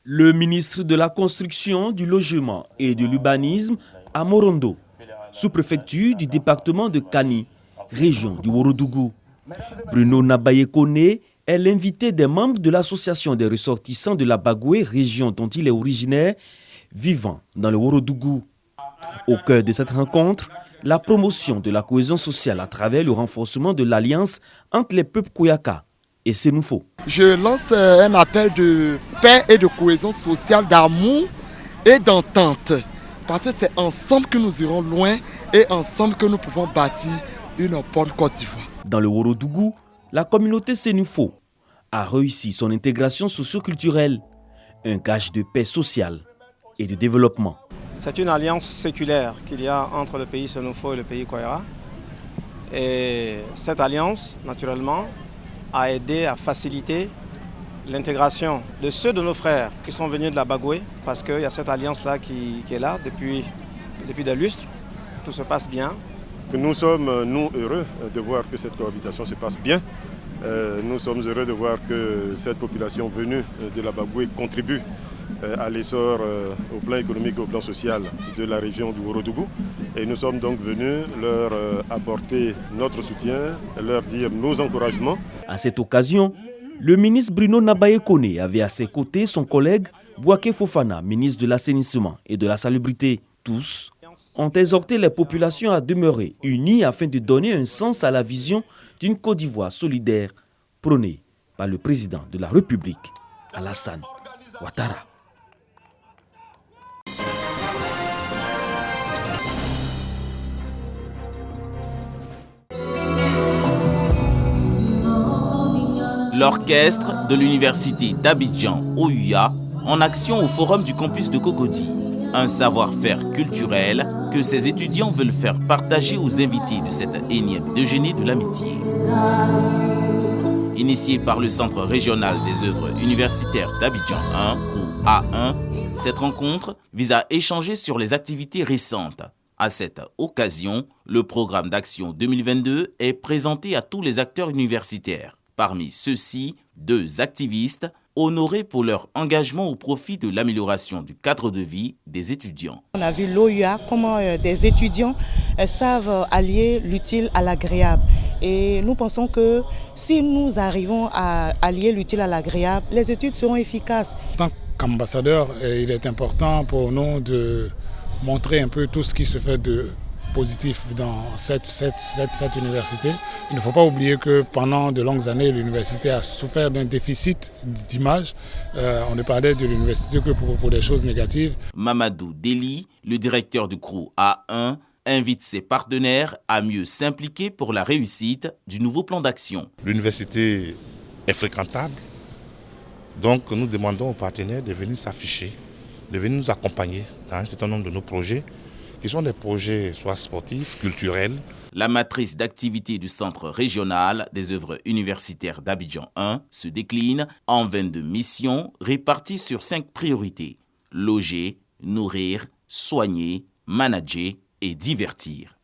Le ministre de la Construction, du Logement et de l'Urbanisme à Morondo, sous-préfecture du département de Kani, région du Ourodougou. Bruno Nabayekone est l'invité des membres de l'association des ressortissants de la Bagoué, région dont il est originaire, vivant dans le Ourodougou. Au cœur de cette rencontre, la promotion de la cohésion sociale à travers le renforcement de l'alliance entre les peuples Koyaka et Sénoufo. Je lance un appel de paix et de cohésion sociale, d'amour et d'entente. Parce que c'est ensemble que nous irons loin et ensemble que nous pouvons bâtir une bonne Côte d'Ivoire. Dans le Ourodougou, la communauté Sénoufo a réussi son intégration socio-culturelle, un gage de paix sociale et de développement. C'est une alliance séculaire qu'il y a entre le pays Sénoufo et le pays Koyara. Et cette alliance, naturellement, a aidé à faciliter l'intégration de ceux de nos frères qui sont venus de la Bagoué, parce qu'il y a cette alliance-là qui est là depuis des lustres. Tout se passe bien. Nous sommes, nous, heureux de voir que cette cohabitation se passe bien. Nous sommes heureux de voir que cette population venue de la Bagoué contribue à l'essor au plan économique et au plan social de la région du Ourodougou. Et nous sommes donc venus leur apporter notre soutien, leur dire nos encouragements. À cette occasion, le ministre Bruno Nabayekone avait à ses côtés son collègue Bouaké Fofana, ministre de l'Assainissement et de la Salubrité. Tous ont exhorté les populations à demeurer unies afin de donner un sens à la vision d'une Côte d'Ivoire solidaire prônée par le président de la République, Alassane Ouattara. L'orchestre de l'université d'Abidjan, OUA, en action au forum du campus de Cocody. Un savoir-faire culturel que ces étudiants veulent faire partager aux invités de cette énième déjeuner de l'amitié. Initié par le Centre régional des œuvres universitaires d'Abidjan 1, CROU A1, cette rencontre vise à échanger sur les activités récentes. À cette occasion, le programme d'action 2022 est présenté à tous les acteurs universitaires. Parmi ceux-ci, 2 activistes honorés pour leur engagement au profit de l'amélioration du cadre de vie des étudiants. On a vu l'OUA, comment des étudiants savent allier l'utile à l'agréable. Et nous pensons que si nous arrivons à allier l'utile à l'agréable, les études seront efficaces. En tant qu'ambassadeur, il est important pour nous de montrer un peu tout ce qui se fait de positif dans cette université. Il ne faut pas oublier que pendant de longues années, l'université a souffert d'un déficit d'image. On ne parlait de l'université que pour des choses négatives. Mamadou Deli, le directeur du CROU A1, invite ses partenaires à mieux s'impliquer pour la réussite du nouveau plan d'action. L'université est fréquentable, donc nous demandons aux partenaires de venir s'afficher, de venir nous accompagner dans un certain nombre de nos projets, qui sont des projets soit sportifs, culturels. La matrice d'activité du Centre régional des œuvres universitaires d'Abidjan 1 se décline en 22 missions réparties sur 5 priorités. Loger, nourrir, soigner, manager et divertir.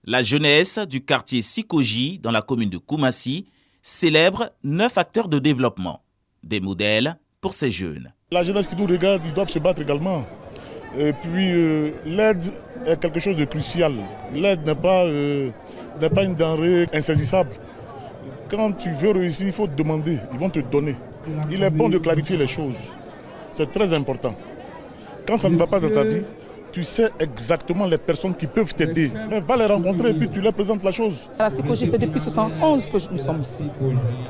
La jeunesse du quartier Sikoji dans la commune de Koumassi célèbre 9 acteurs de développement. Des modèles pour ces jeunes. La jeunesse qui nous regarde, ils doivent se battre également. Et puis l'aide est quelque chose de crucial. L'aide n'est pas une denrée insaisissable. Quand tu veux réussir, il faut te demander, ils vont te donner. Il est bon de clarifier les choses. C'est très important. Quand ça ne va pas dans ta vie, tu sais exactement les personnes qui peuvent t'aider. Mais va les rencontrer et puis tu leur présentes la chose. À la Sikoji, c'est depuis 1971 que nous sommes ici.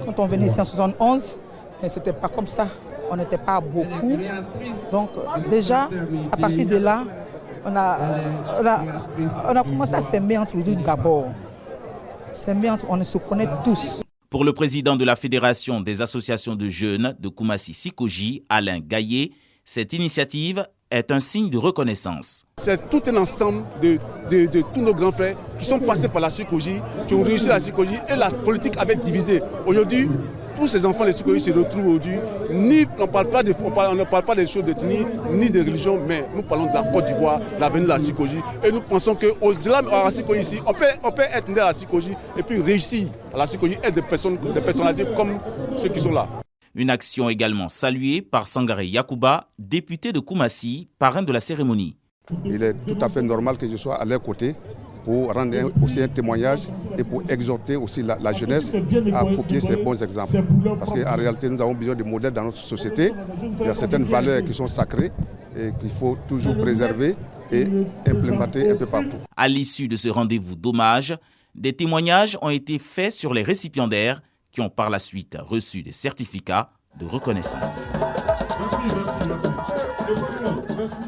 Quand on venait ici en 1971, ce n'était pas comme ça. On n'était pas beaucoup. Donc déjà, à partir de là, on a commencé à s'aimer entre nous d'abord. On se connaît tous. Pour le président de la Fédération des associations de jeunes de Koumassi Sikoji, Alain Gaillet, cette initiative est un signe de reconnaissance. C'est tout un ensemble de tous nos grands frères qui sont passés par la Sikoji, qui ont réussi la Sikoji et la politique avait divisé. Aujourd'hui, tous ces enfants, les Sikoyi, se retrouvent aujourd'hui. On ne parle pas des choses d'ethnie, ni de religion, mais nous parlons de la Côte d'Ivoire, de l'avenir de la Sikoji. Et nous pensons qu'au-delà de la Sikoji ici, on peut être né à la Sikoji et puis réussir à la Sikoji et des personnalités comme ceux qui sont là. Une action également saluée par Sangaré Yacouba, député de Koumassi, parrain de la cérémonie. Il est tout à fait normal que je sois à leur côté pour rendre aussi un témoignage et pour exhorter aussi la jeunesse à copier ces bons exemples. Parce qu'en réalité, nous avons besoin de modèles dans notre société. Il y a certaines valeurs qui sont sacrées et qu'il faut toujours préserver et implémenter un peu partout. À l'issue de ce rendez-vous d'hommage, des témoignages ont été faits sur les récipiendaires qui ont par la suite reçu des certificats de reconnaissance. Merci.